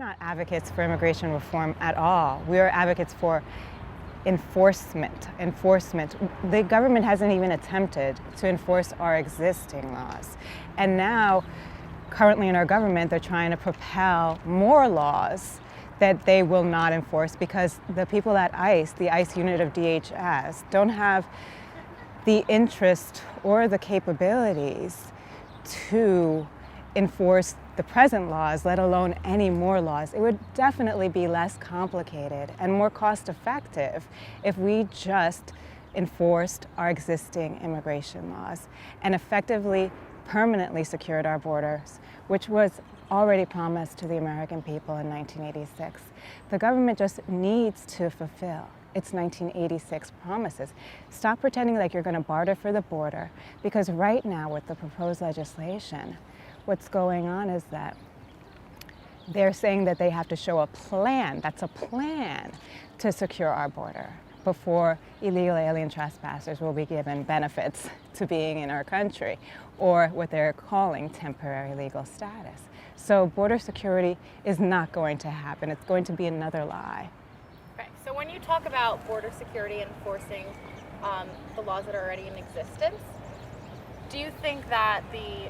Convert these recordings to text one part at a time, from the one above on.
not advocates for immigration reform at all. We are advocates for enforcement. The government hasn't even attempted to enforce our existing laws. And now, currently in our government, they're trying to propel more laws that they will not enforce because the people at ICE, the ICE unit of DHS, don't have the interest or the capabilities to enforce the present laws, let alone any more laws. It would definitely be less complicated and more cost-effective if we just enforced our existing immigration laws and effectively, permanently secured our borders, which was already promised to the American people in 1986. The government just needs to fulfill its 1986 promises. Stop pretending like you're going to barter for the border, because right now with the proposed legislation, what's going on is that they're saying that they have to show a plan, that's a plan, to secure our border before illegal alien trespassers will be given benefits to being in our country, or what they're calling temporary legal status. So border security is not going to happen. It's going to be another lie. Okay, so when you talk about border security and enforcing the laws that are already in existence, do you think that the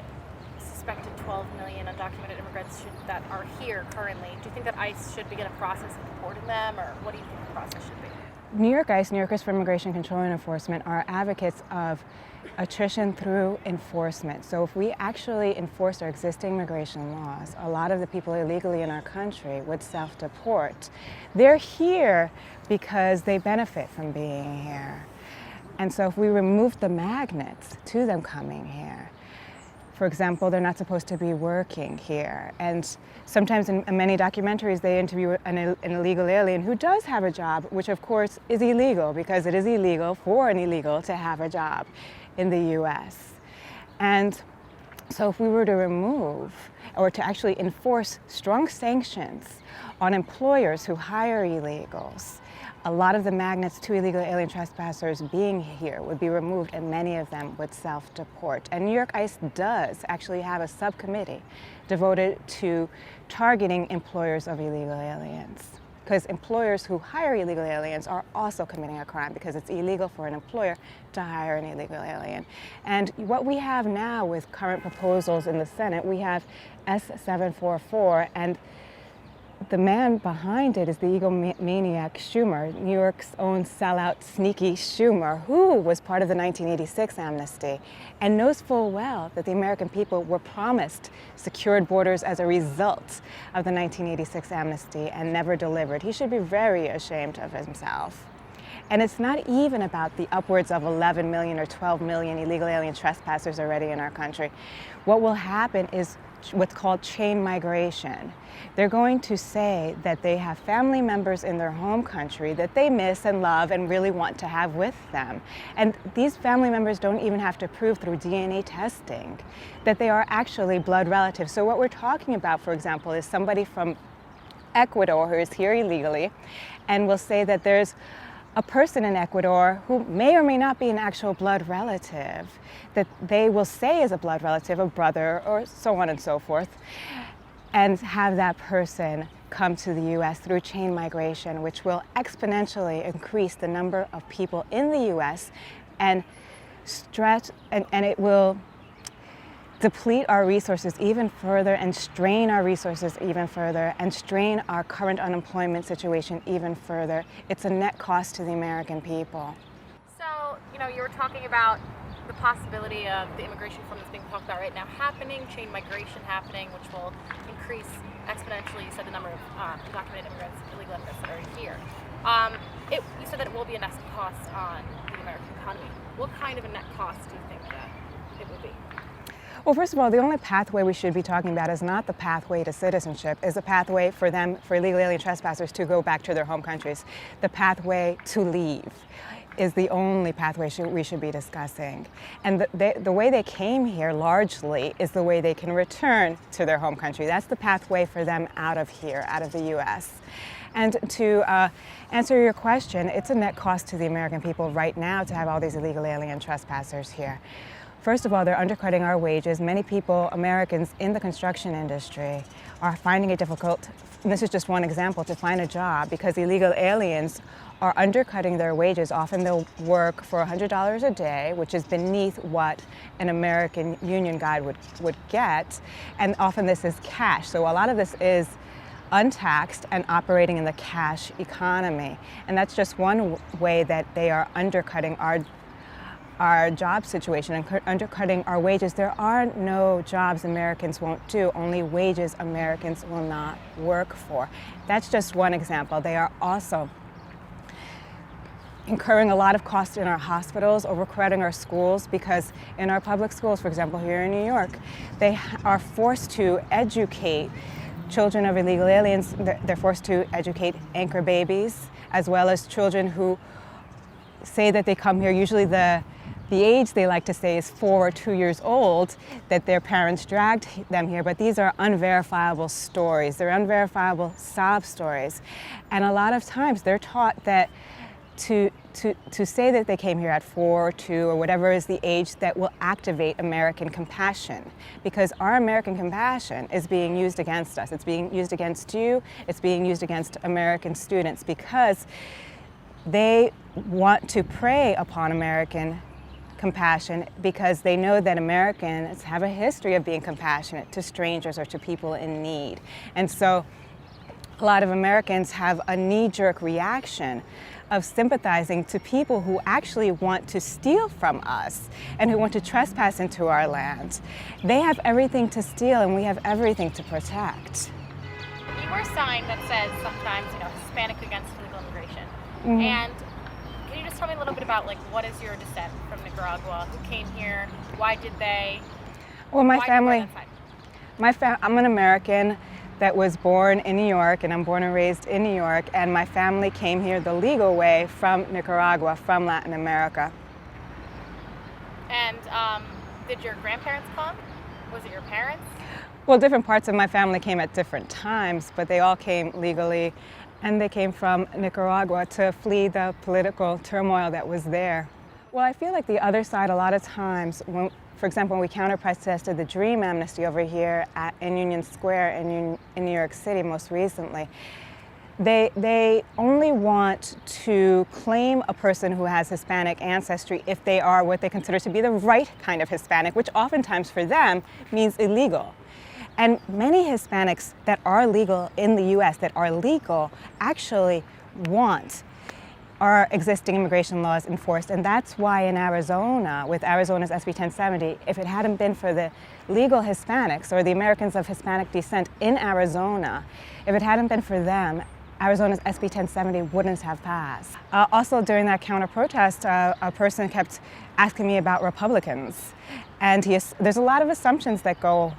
suspected 12 million undocumented immigrants that are here currently, do you think that ICE should begin a process of deporting them, or what do you think the process should be? New York ICE, New Yorkers for Immigration Control and Enforcement, are advocates of attrition through enforcement. So if we actually enforce our existing immigration laws, a lot of the people illegally in our country would self-deport. They're here because they benefit from being here. And so if we remove the magnets to them coming here, for example, they're not supposed to be working here. And sometimes in many documentaries, they interview an illegal alien who does have a job, which of course is illegal, because it is illegal for an illegal to have a job in the US. And so if we were to remove or to actually enforce strong sanctions on employers who hire illegals, a lot of the magnets to illegal alien trespassers being here would be removed, and many of them would self-deport. And New York ICE does actually have a subcommittee devoted to targeting employers of illegal aliens, because employers who hire illegal aliens are also committing a crime, because it's illegal for an employer to hire an illegal alien. And what we have now with current proposals in the Senate, we have S744, and the man behind it is the egomaniac Schumer, New York's own sellout, sneaky Schumer, who was part of the 1986 amnesty and knows full well that the American people were promised secured borders as a result of the 1986 amnesty and never delivered. He should be very ashamed of himself. And it's not even about the upwards of 11 million or 12 million illegal alien trespassers already in our country. What will happen is what's called chain migration. They're going to say that they have family members in their home country that they miss and love and really want to have with them. And these family members don't even have to prove through DNA testing that they are actually blood relatives. So what we're talking about, for example, is somebody from Ecuador who is here illegally, and will say that there's a person in Ecuador who may or may not be an actual blood relative, that they will say is a blood relative, a brother, or so on and so forth, and have that person come to the US through chain migration, which will exponentially increase the number of people in the US and stretch, and it will deplete our resources even further and strain our resources even further and strain our current unemployment situation even further. It's a net cost to the American people. So, you were talking about the possibility of the immigration reform that's being talked about right now happening, chain migration happening, which will increase exponentially, you said, the number of undocumented immigrants, illegal immigrants that are here. You said that it will be a net cost on the American economy. What kind of a net cost do you think that it would be? Well, first of all, the only pathway we should be talking about is not the pathway to citizenship, is a pathway for illegal alien trespassers to go back to their home countries. The pathway to leave is the only pathway we should be discussing. And the way they came here largely is the way they can return to their home country. That's the pathway for them out of here, out of the US. And to answer your question, it's a net cost to the American people right now to have all these illegal alien trespassers here. First of all, they're undercutting our wages. Many people, Americans in the construction industry, are finding it difficult, and this is just one example, to find a job because illegal aliens are undercutting their wages. Often they'll work for $100 a day, which is beneath what an American union guy would get, and often this is cash. So a lot of this is untaxed and operating in the cash economy. And that's just one way that they are undercutting our job situation and undercutting our wages. There are no jobs Americans won't do, only wages Americans will not work for. That's just one example. They are also incurring a lot of costs in our hospitals, overcrowding our schools, because in our public schools, for example, here in New York, they are forced to educate children of illegal aliens. They're forced to educate anchor babies, as well as children who say that they come here. Usually the age they like to say is 4 or 2 years old, that their parents dragged them here, but these are unverifiable stories. They're unverifiable sob stories. And a lot of times they're taught that to say that they came here at 4 or 2 or whatever is the age that will activate American compassion, because our American compassion is being used against us. It's being used against you. It's being used against American students because they want to prey upon American compassion because they know that Americans have a history of being compassionate to strangers or to people in need. And so a lot of Americans have a knee-jerk reaction of sympathizing to people who actually want to steal from us and who want to trespass into our land. They have everything to steal and we have everything to protect. You wear a sign that says sometimes, Hispanic against illegal immigration. Mm-hmm. And can you just tell me a little bit about what is your descent from Nicaragua? Who came here? Why did they? Well, my why family, that I'm an American that was born in New York, and I'm born and raised in New York, and my family came here the legal way from Nicaragua, from Latin America. And did your grandparents come? Was it your parents? Well, different parts of my family came at different times, but they all came legally, and they came from Nicaragua to flee the political turmoil that was there. Well, I feel like the other side a lot of times, for example, when we counter-protested the Dream Amnesty over here in Union Square in New York City most recently, they only want to claim a person who has Hispanic ancestry if they are what they consider to be the right kind of Hispanic, which oftentimes for them means illegal. And many Hispanics that are legal in the US, that are legal, actually want our existing immigration laws enforced. And that's why in Arizona, with Arizona's SB 1070, if it hadn't been for the legal Hispanics or the Americans of Hispanic descent in Arizona, if it hadn't been for them, Arizona's SB 1070 wouldn't have passed. Also during that counter-protest, a person kept asking me about Republicans. And there's a lot of assumptions that go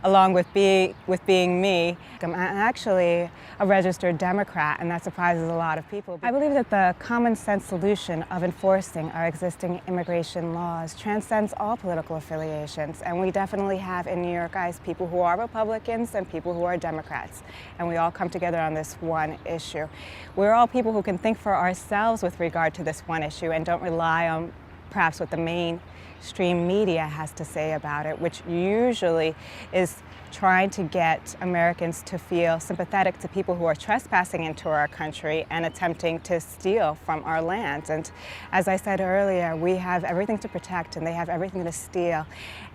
along with being me. I'm actually a registered Democrat, and that surprises a lot of people. I believe that the common sense solution of enforcing our existing immigration laws transcends all political affiliations, and we definitely have in New York ICE people who are Republicans and people who are Democrats, and we all come together on this one issue. We're all people who can think for ourselves with regard to this one issue and don't rely on perhaps what the mainstream media has to say about it, which usually is trying to get Americans to feel sympathetic to people who are trespassing into our country and attempting to steal from our lands. And as I said earlier, we have everything to protect and they have everything to steal.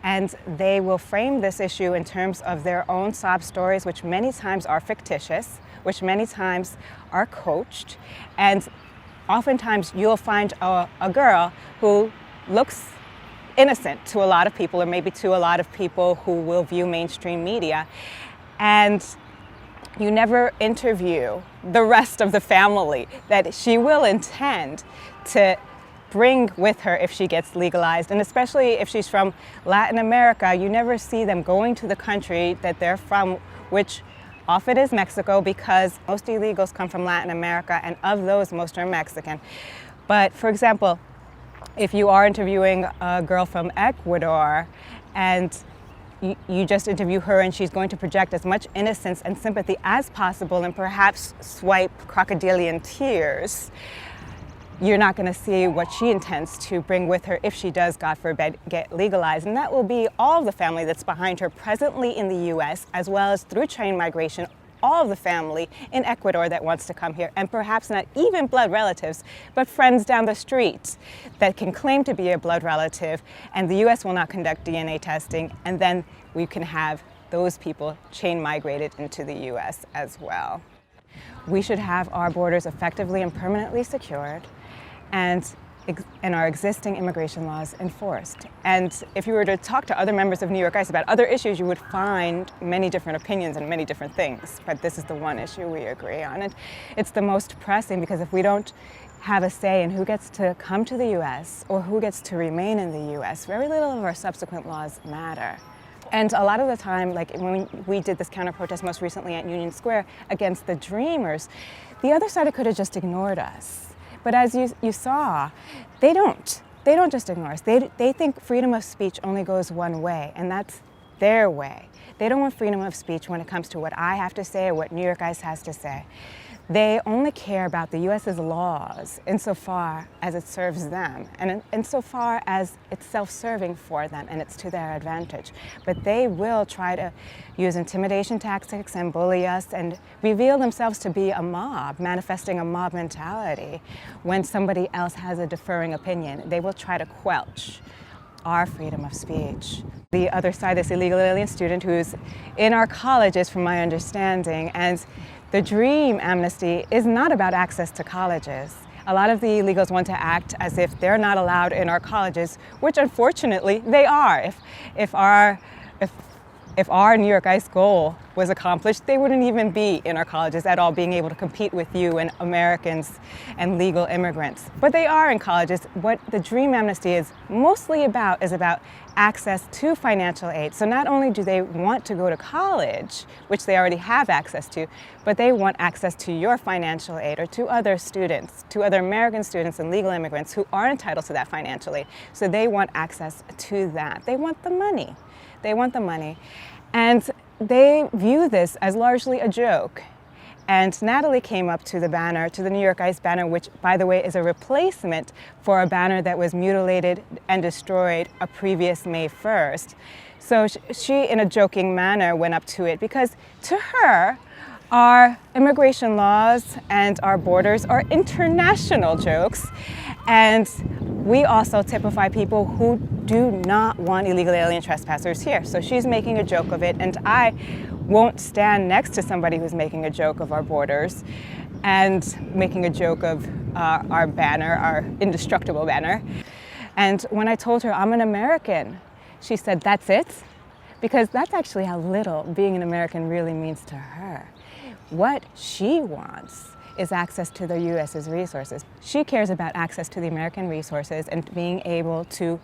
And they will frame this issue in terms of their own sob stories, which many times are fictitious, which many times are coached. And oftentimes you'll find a girl who looks innocent to a lot of people, or maybe to a lot of people who will view mainstream media, and you never interview the rest of the family that she will intend to bring with her if she gets legalized. And especially if she's from Latin America, you never see them going to the country that they're from, which often is Mexico, because most illegals come from Latin America, and of those, most are Mexican. But for example, if you are interviewing a girl from Ecuador and you just interview her and she's going to project as much innocence and sympathy as possible and perhaps swipe crocodilian tears, you're not going to see what she intends to bring with her if she does, God forbid, get legalized. And that will be all of the family that's behind her presently in the U.S., as well as through chain migration, all of the family in Ecuador that wants to come here, and perhaps not even blood relatives, but friends down the street that can claim to be a blood relative, and the U.S. will not conduct DNA testing, and then we can have those people chain migrated into the U.S. as well. We should have our borders effectively and permanently secured, and our existing immigration laws enforced. And if you were to talk to other members of New York ICE about other issues, you would find many different opinions and many different things. But this is the one issue we agree on. And it's the most pressing, because if we don't have a say in who gets to come to the U.S. or who gets to remain in the U.S., very little of our subsequent laws matter. And a lot of the time, like when we did this counter-protest most recently at Union Square against the Dreamers, the other side could have just ignored us. But as you saw, they don't. They don't just ignore us. They think freedom of speech only goes one way, and that's their way. They don't want freedom of speech when it comes to what I have to say or what New York ICE has to say. They only care about the U.S.'s laws insofar as it serves them, and insofar as it's self-serving for them and it's to their advantage. But they will try to use intimidation tactics and bully us and reveal themselves to be a mob, manifesting a mob mentality. When somebody else has a differing opinion, they will try to quelch our freedom of speech. The other side, this illegal alien student who's in our colleges, from my understanding, and the DREAM amnesty is not about access to colleges. A lot of the illegals want to act as if they're not allowed in our colleges, which unfortunately they are. If our New York ICE goal was accomplished, they wouldn't even be in our colleges at all, being able to compete with you and Americans and legal immigrants. But they are in colleges. What the DREAM amnesty is mostly about is about access to financial aid. So not only do they want to go to college, which they already have access to, but they want access to your financial aid, or to other students, to other American students and legal immigrants who are entitled to that financial aid. So they want access to that. They want the money. They want the money. And they view this as largely a joke. And Natalie came up to the banner, to the New York ICE banner, which, by the way, is a replacement for a banner that was mutilated and destroyed a previous May 1st. So she, in a joking manner, went up to it, because to her, our immigration laws and our borders are international jokes. And we also typify people who do not want illegal alien trespassers here. So she's making a joke of it, and I won't stand next to somebody who's making a joke of our borders and making a joke of our banner, our indestructible banner. And when I told her I'm an American, she said, "That's it?" Because that's actually how little being an American really means to her. What she wants is access to the U.S.'s resources. She cares about access to the American resources and being able to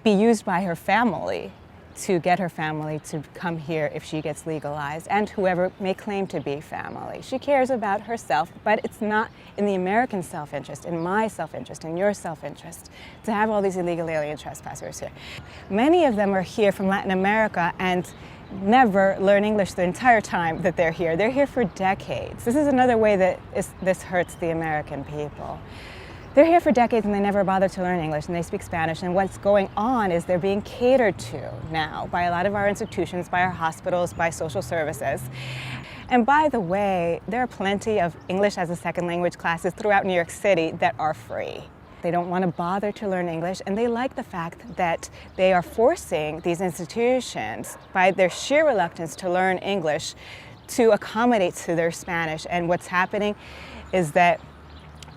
be used by her family to get her family to come here if she gets legalized, and whoever may claim to be family. She cares about herself, but it's not in the American self-interest, in my self-interest, in your self-interest, to have all these illegal alien trespassers here. Many of them are here from Latin America and never learn English the entire time that they're here. They're here for decades. This is another way that this hurts the American people. They're here for decades and they never bother to learn English, and they speak Spanish, and what's going on is they're being catered to now by a lot of our institutions, by our hospitals, by social services. And by the way, there are plenty of English as a second language classes throughout New York City that are free. They don't want to bother to learn English, and they like the fact that they are forcing these institutions, by their sheer reluctance to learn English, to accommodate to their Spanish. And what's happening is that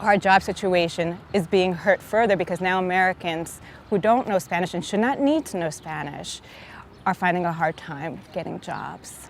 our job situation is being hurt further, because now Americans who don't know Spanish and should not need to know Spanish are finding a hard time getting jobs.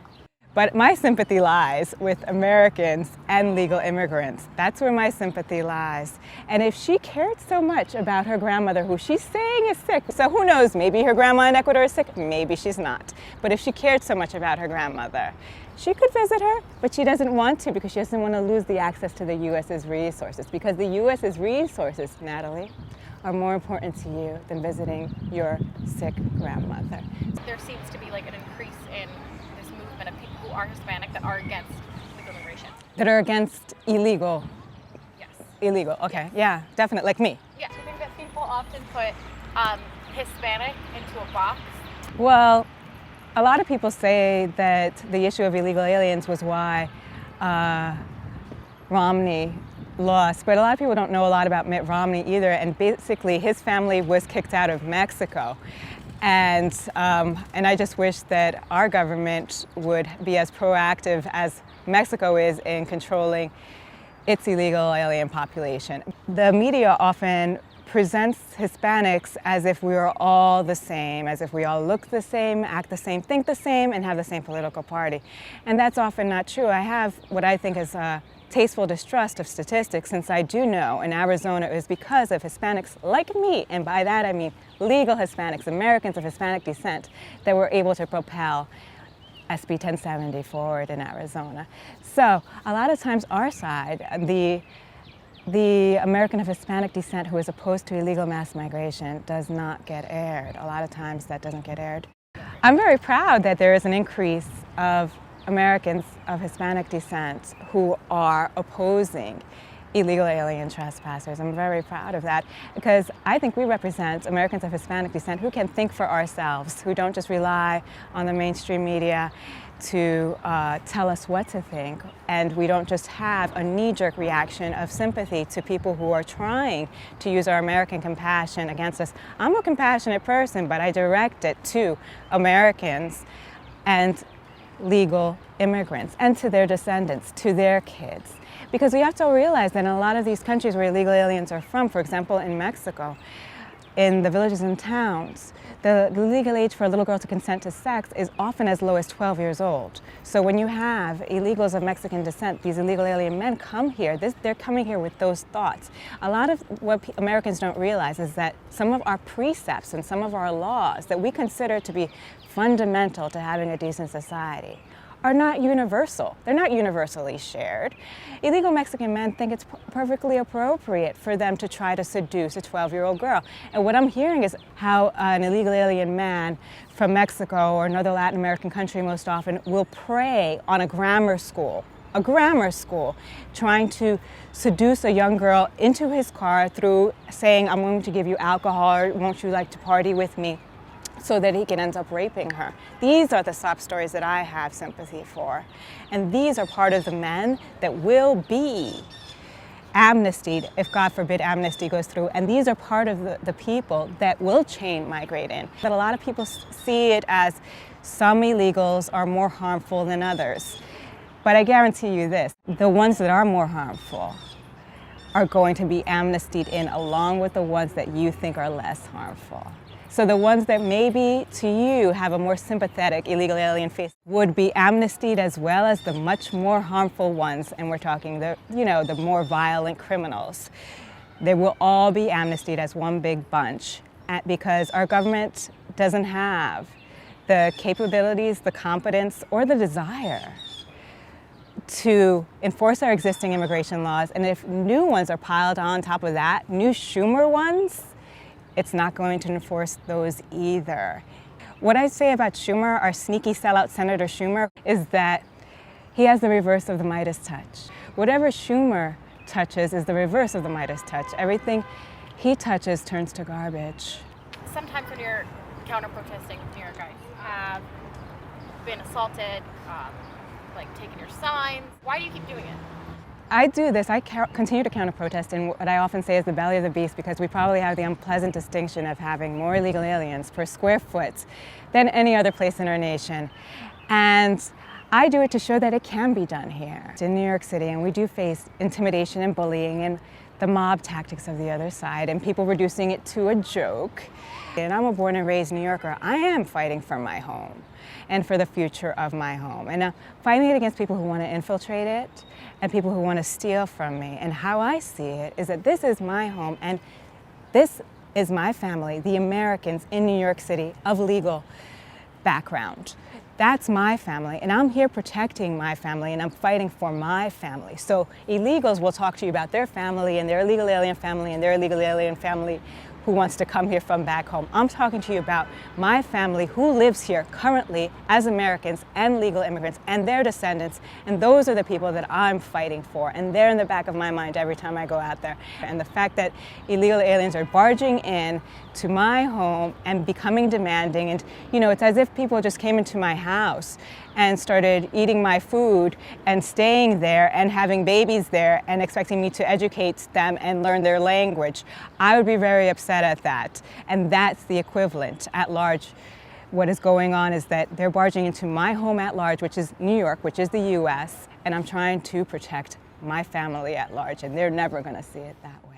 But my sympathy lies with Americans and legal immigrants. That's where my sympathy lies. And if she cared so much about her grandmother, who she's saying is sick, so who knows, maybe her grandma in Ecuador is sick, maybe she's not. But if she cared so much about her grandmother, she could visit her, but she doesn't want to, because she doesn't want to lose the access to the U.S.'s resources. Because the U.S.'s resources, Natalie, are more important to you than visiting your sick grandmother. There seems to be like an increase in this movement of people who are Hispanic that are against legal immigration. That are against illegal. Yes. Illegal, okay, yeah, definitely, like me. Yeah. Do you think that people often put Hispanic into a box? Well, a lot of people say that the issue of illegal aliens was why Romney lost, but a lot of people don't know a lot about Mitt Romney either, and basically his family was kicked out of Mexico. And I just wish that our government would be as proactive as Mexico is in controlling its illegal alien population. The media often presents Hispanics as if we are all the same, as if we all look the same, act the same, think the same, and have the same political party. And that's often not true. I have what I think is a tasteful distrust of statistics, since I do know in Arizona it was because of Hispanics like me, and by that I mean legal Hispanics, Americans of Hispanic descent, that were able to propel SB 1070 forward in Arizona. So a lot of times our side, the American of Hispanic descent who is opposed to illegal mass migration, does not get aired. A lot of times that doesn't get aired. I'm very proud that there is an increase of Americans of Hispanic descent who are opposing illegal alien trespassers. I'm very proud of that because I think we represent Americans of Hispanic descent who can think for ourselves, who don't just rely on the mainstream media to tell us what to think, and we don't just have a knee-jerk reaction of sympathy to people who are trying to use our American compassion against us. I'm a compassionate person, but I direct it to Americans and legal immigrants and to their descendants, to their kids. Because we have to realize that in a lot of these countries where illegal aliens are from, for example in Mexico, in the villages and towns, the legal age for a little girl to consent to sex is often as low as 12 years old. So when you have illegals of Mexican descent, these illegal alien men come here, they're coming here with those thoughts. A lot of what Americans don't realize is that some of our precepts and some of our laws that we consider to be fundamental to having a decent society are not universal. They're not universally shared. Illegal Mexican men think it's perfectly appropriate for them to try to seduce a 12-year-old girl. And what I'm hearing is how an illegal alien man from Mexico or another Latin American country most often will prey on a grammar school, trying to seduce a young girl into his car through saying, I'm going to give you alcohol, or won't you like to party with me? So that he can end up raping her. These are the sob stories that I have sympathy for. And these are part of the men that will be amnestied, if God forbid amnesty goes through. And these are part of the people that will chain migrate in. But a lot of people see it as some illegals are more harmful than others. But I guarantee you this, the ones that are more harmful are going to be amnestied in along with the ones that you think are less harmful. So the ones that maybe to you have a more sympathetic illegal alien face would be amnestied, as well as the much more harmful ones, and we're talking the more violent criminals. They will all be amnestied as one big bunch because our government doesn't have the capabilities, the competence, or the desire to enforce our existing immigration laws. And if new ones are piled on top of that, new Schumer ones, it's not going to enforce those either. What I say about Schumer, our sneaky sellout Senator Schumer, is that he has the reverse of the Midas touch. Whatever Schumer touches is the reverse of the Midas touch. Everything he touches turns to garbage. Sometimes when you're counter-protesting with New York guys, you have been assaulted, taking your signs. Why do you keep doing it? I do this. I continue to counter-protest in what I often say is the belly of the beast, because we probably have the unpleasant distinction of having more illegal aliens per square foot than any other place in our nation. And I do it to show that it can be done here in New York City, and we do face intimidation and bullying and the mob tactics of the other side and people reducing it to a joke. And I'm a born and raised New Yorker. I am fighting for my home and for the future of my home. And fighting it against people who want to infiltrate it and people who want to steal from me. And how I see it is that this is my home and this is my family, the Americans in New York City of legal background. That's my family, and I'm here protecting my family, and I'm fighting for my family. So illegals will talk to you about their family and their illegal alien family and their illegal alien family who wants to come here from back home. I'm talking to you about my family who lives here currently as Americans and legal immigrants and their descendants. And those are the people that I'm fighting for. And they're in the back of my mind every time I go out there. And the fact that illegal aliens are barging in to my home and becoming demanding. And, you know, it's as if people just came into my house and started eating my food and staying there and having babies there and expecting me to educate them and learn their language. I would be very upset at that. And that's the equivalent at large. What is going on is that they're barging into my home at large, which is New York, which is the US, and I'm trying to protect my family at large, and they're never going to see it that way.